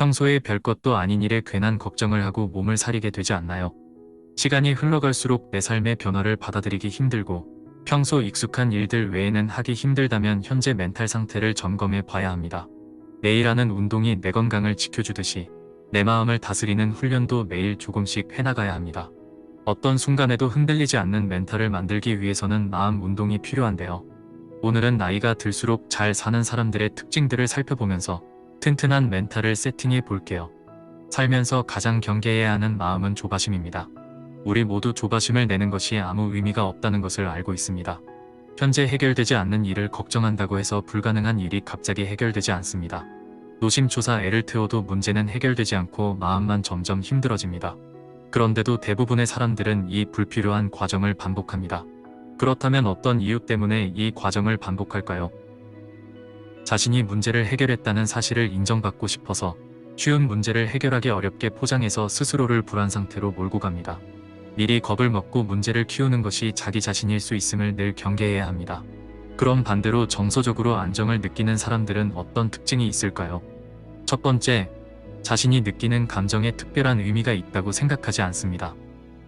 평소에 별것도 아닌 일에 괜한 걱정을 하고 몸을 사리게 되지 않나요? 시간이 흘러갈수록 내 삶의 변화를 받아들이기 힘들고 평소 익숙한 일들 외에는 하기 힘들다면 현재 멘탈 상태를 점검해 봐야 합니다. 매일 하는 운동이 내 건강을 지켜주듯이 내 마음을 다스리는 훈련도 매일 조금씩 해나가야 합니다. 어떤 순간에도 흔들리지 않는 멘탈을 만들기 위해서는 마음 운동이 필요한데요. 오늘은 나이가 들수록 잘 사는 사람들의 특징들을 살펴보면서 튼튼한 멘탈을 세팅해 볼게요. 살면서 가장 경계해야 하는 마음은 조바심입니다. 우리 모두 조바심을 내는 것이 아무 의미가 없다는 것을 알고 있습니다. 현재 해결되지 않는 일을 걱정한다고 해서 불가능한 일이 갑자기 해결되지 않습니다. 노심초사 애를 태워도 문제는 해결되지 않고 마음만 점점 힘들어집니다. 그런데도 대부분의 사람들은 이 불필요한 과정을 반복합니다. 그렇다면 어떤 이유 때문에 이 과정을 반복할까요? 자신이 문제를 해결했다는 사실을 인정받고 싶어서 쉬운 문제를 해결하기 어렵게 포장해서 스스로를 불안 상태로 몰고 갑니다. 미리 겁을 먹고 문제를 키우는 것이 자기 자신일 수 있음을 늘 경계해야 합니다. 그럼 반대로 정서적으로 안정을 느끼는 사람들은 어떤 특징이 있을까요? 첫 번째, 자신이 느끼는 감정에 특별한 의미가 있다고 생각하지 않습니다.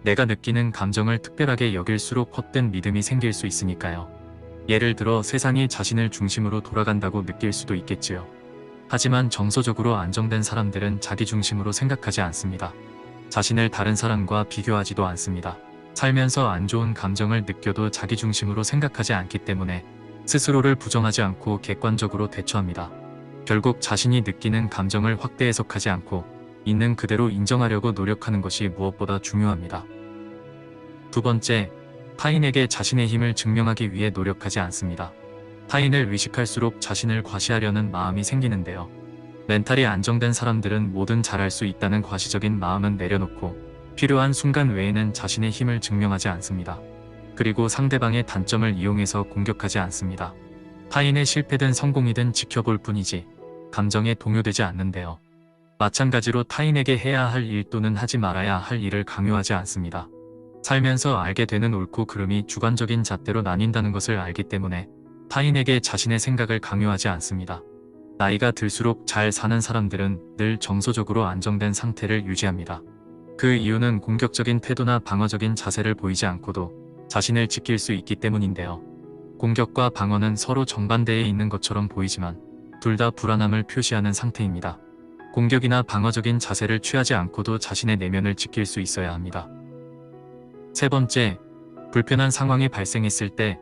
내가 느끼는 감정을 특별하게 여길수록 헛된 믿음이 생길 수 있으니까요. 예를 들어 세상이 자신을 중심으로 돌아간다고 느낄 수도 있겠지요. 하지만 정서적으로 안정된 사람들은 자기 중심으로 생각하지 않습니다. 자신을 다른 사람과 비교하지도 않습니다. 살면서 안 좋은 감정을 느껴도 자기 중심으로 생각하지 않기 때문에 스스로를 부정하지 않고 객관적으로 대처합니다. 결국 자신이 느끼는 감정을 확대 해석하지 않고 있는 그대로 인정하려고 노력하는 것이 무엇보다 중요합니다. 두 번째, 타인에게 자신의 힘을 증명하기 위해 노력하지 않습니다. 타인을 의식할수록 자신을 과시하려는 마음이 생기는데요. 멘탈이 안정된 사람들은 뭐든 잘할 수 있다는 과시적인 마음은 내려놓고 필요한 순간 외에는 자신의 힘을 증명하지 않습니다. 그리고 상대방의 단점을 이용해서 공격하지 않습니다. 타인의 실패든 성공이든 지켜볼 뿐이지 감정에 동요되지 않는데요. 마찬가지로 타인에게 해야 할 일 또는 하지 말아야 할 일을 강요하지 않습니다. 살면서 알게 되는 옳고 그름이 주관적인 잣대로 나뉜다는 것을 알기 때문에 타인에게 자신의 생각을 강요하지 않습니다. 나이가 들수록 잘 사는 사람들은 늘 정서적으로 안정된 상태를 유지합니다. 그 이유는 공격적인 태도나 방어적인 자세를 보이지 않고도 자신을 지킬 수 있기 때문인데요. 공격과 방어는 서로 정반대에 있는 것처럼 보이지만 둘 다 불안함을 표시하는 상태입니다. 공격이나 방어적인 자세를 취하지 않고도 자신의 내면을 지킬 수 있어야 합니다. 세 번째, 불편한 상황이 발생했을 때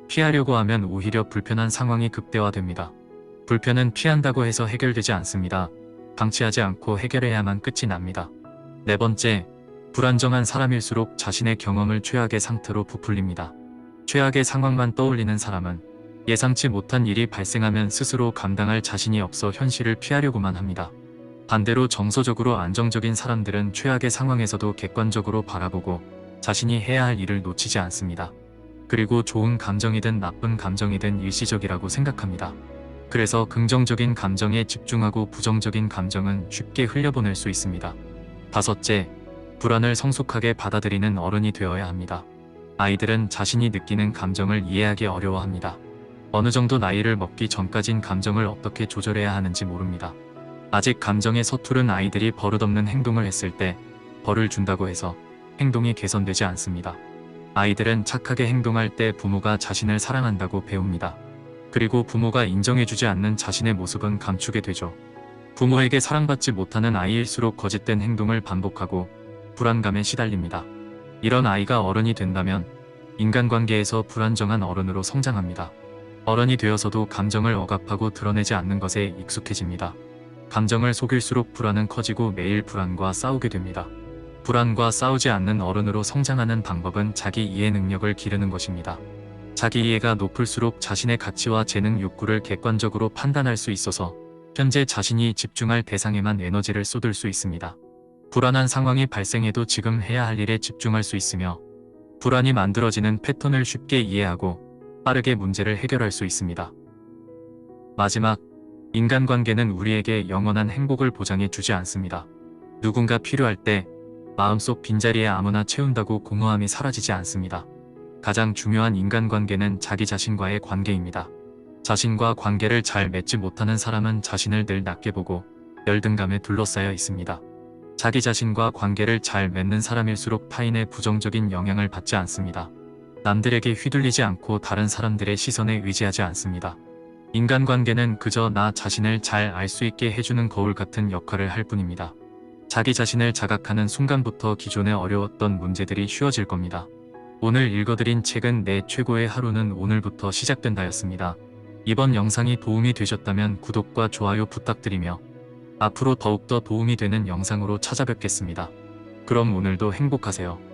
피하려고 하면 오히려 불편한 상황이 극대화됩니다. 불편은 피한다고 해서 해결되지 않습니다. 방치하지 않고 해결해야만 끝이 납니다. 네 번째, 불안정한 사람일수록 자신의 경험을 최악의 상태로 부풀립니다. 최악의 상황만 떠올리는 사람은 예상치 못한 일이 발생하면 스스로 감당할 자신이 없어 현실을 피하려고만 합니다. 반대로 정서적으로 안정적인 사람들은 최악의 상황에서도 객관적으로 바라보고 자신이 해야 할 일을 놓치지 않습니다. 그리고 좋은 감정이든 나쁜 감정이든 일시적이라고 생각합니다. 그래서 긍정적인 감정에 집중하고 부정적인 감정은 쉽게 흘려보낼 수 있습니다. 다섯째, 불안을 성숙하게 받아들이는 어른이 되어야 합니다. 아이들은 자신이 느끼는 감정을 이해하기 어려워합니다. 어느 정도 나이를 먹기 전까진 감정을 어떻게 조절해야 하는지 모릅니다. 아직 감정에 서투른 아이들이 버릇없는 행동을 했을 때 벌을 준다고 해서 행동이 개선되지 않습니다. 아이들은 착하게 행동할 때 부모가 자신을 사랑한다고 배웁니다. 그리고 부모가 인정해주지 않는 자신의 모습은 감추게 되죠. 부모에게 사랑받지 못하는 아이일수록 거짓된 행동을 반복하고 불안감에 시달립니다. 이런 아이가 어른이 된다면 인간관계에서 불안정한 어른으로 성장합니다. 어른이 되어서도 감정을 억압하고 드러내지 않는 것에 익숙해집니다. 감정을 속일수록 불안은 커지고 매일 불안과 싸우게 됩니다. 불안과 싸우지 않는 어른으로 성장하는 방법은 자기 이해 능력을 기르는 것입니다. 자기 이해가 높을수록 자신의 가치와 재능 욕구를 객관적으로 판단할 수 있어서 현재 자신이 집중할 대상에만 에너지를 쏟을 수 있습니다. 불안한 상황이 발생해도 지금 해야 할 일에 집중할 수 있으며 불안이 만들어지는 패턴을 쉽게 이해하고 빠르게 문제를 해결할 수 있습니다. 마지막, 인간관계는 우리에게 영원한 행복을 보장해 주지 않습니다. 누군가 필요할 때 마음속 빈자리에 아무나 채운다고 공허함이 사라지지 않습니다. 가장 중요한 인간관계는 자기 자신과의 관계입니다. 자신과 관계를 잘 맺지 못하는 사람은 자신을 늘 낮게 보고 열등감에 둘러싸여 있습니다. 자기 자신과 관계를 잘 맺는 사람일수록 타인의 부정적인 영향을 받지 않습니다. 남들에게 휘둘리지 않고 다른 사람들의 시선에 의지하지 않습니다. 인간관계는 그저 나 자신을 잘 알 수 있게 해주는 거울 같은 역할을 할 뿐입니다. 자기 자신을 자각하는 순간부터 기존에 어려웠던 문제들이 쉬워질 겁니다. 오늘 읽어드린 책은 내 최고의 하루는 오늘부터 시작된다였습니다. 이번 영상이 도움이 되셨다면 구독과 좋아요 부탁드리며 앞으로 더욱더 도움이 되는 영상으로 찾아뵙겠습니다. 그럼 오늘도 행복하세요.